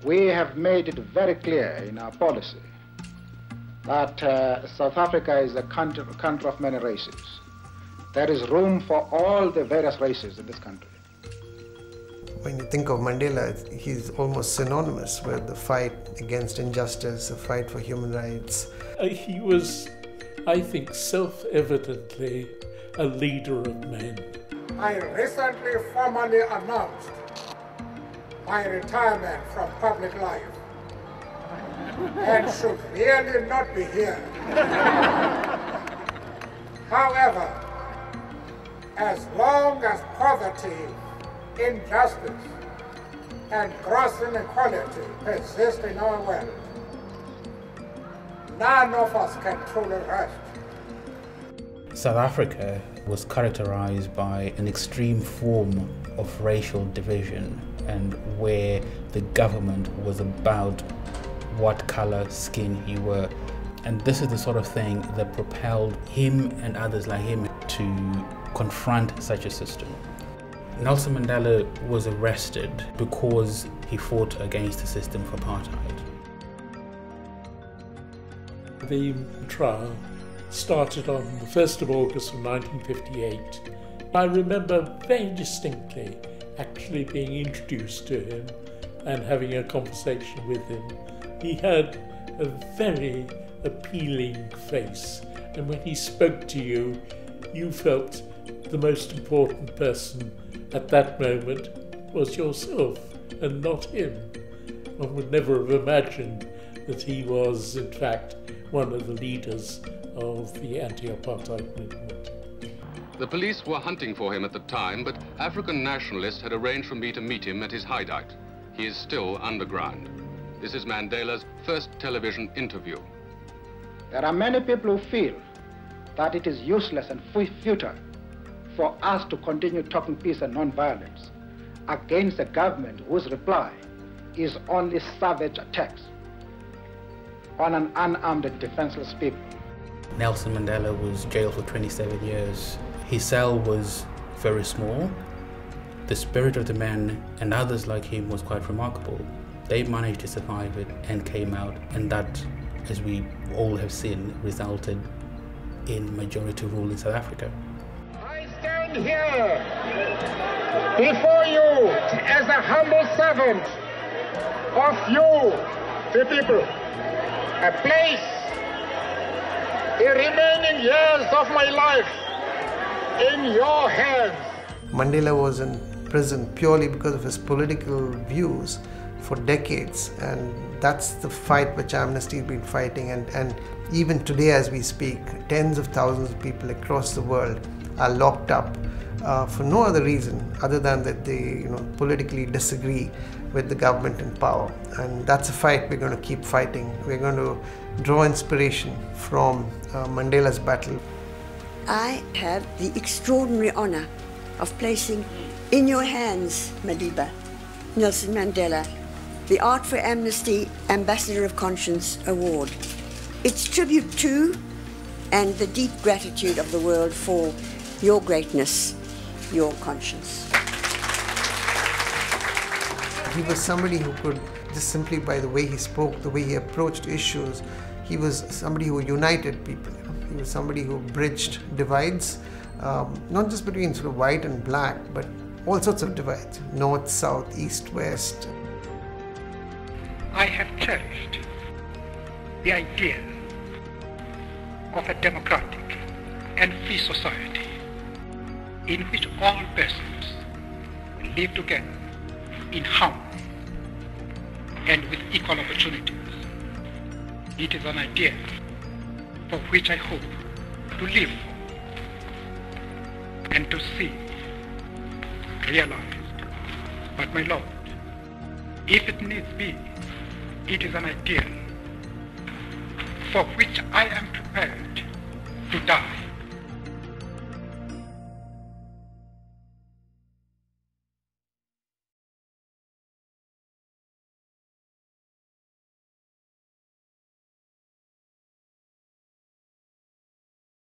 we have made it very clear in our policy that South Africa is a country of many races. There is room for all the various races in this country. When you think of Mandela, he's almost synonymous with the fight against injustice, the fight for human rights. He was, I think, self-evidently a leader of men. I recently formally announced my retirement from public life and should really not be here. However, as long as poverty, injustice, and gross inequality persist in our world, none of us can truly rest. South Africa was characterized by an extreme form of racial division, and where the government was about what color skin you were. And this is the sort of thing that propelled him and others like him to confront such a system. Nelson Mandela was arrested because he fought against the system of apartheid. The trial started on the 1st of August of 1958. I remember very distinctly actually being introduced to him and having a conversation with him. He had a very appealing face, and when he spoke to you, you felt the most important person at that moment was yourself and not him. One would never have imagined that he was, in fact, one of the leaders of the anti-apartheid movement. The police were hunting for him at the time, but African nationalists had arranged for me to meet him at his hideout. He is still underground. This is Mandela's first television interview. There are many people who feel that it is useless and futile for us to continue talking peace and non-violence against a government whose reply is only savage attacks on an unarmed and defenseless people. Nelson Mandela was jailed for 27 years. His cell was very small. The spirit of the man and others like him was quite remarkable. They managed to survive it and came out, and that, as we all have seen, resulted in majority rule in South Africa. I stand here before you as a humble servant of you, the people. I place the remaining years of my life in your hands. Mandela was in prison purely because of his political views for decades, and that's the fight which Amnesty has been fighting, and even today as we speak, tens of thousands of people across the world are locked up for no other reason other than that they politically disagree with the government in power. And that's a fight we're going to keep fighting. We're going to draw inspiration from Mandela's battle. I have the extraordinary honor of placing in your hands, Madiba, Nelson Mandela, the Art for Amnesty Ambassador of Conscience Award. It's tribute to and the deep gratitude of the world for your greatness, your conscience. He was somebody who could, just simply by the way he spoke, the way he approached issues, he was somebody who united people. He was somebody who bridged divides, not just between sort of white and black, but all sorts of divides, north, south, east, west. I have cherished the idea of a democratic and free society in which all persons live together in harmony and with equal opportunities. It is an idea for which I hope to live for and to see realized. But my Lord, if it needs be, it is an ideal for which I am prepared to die.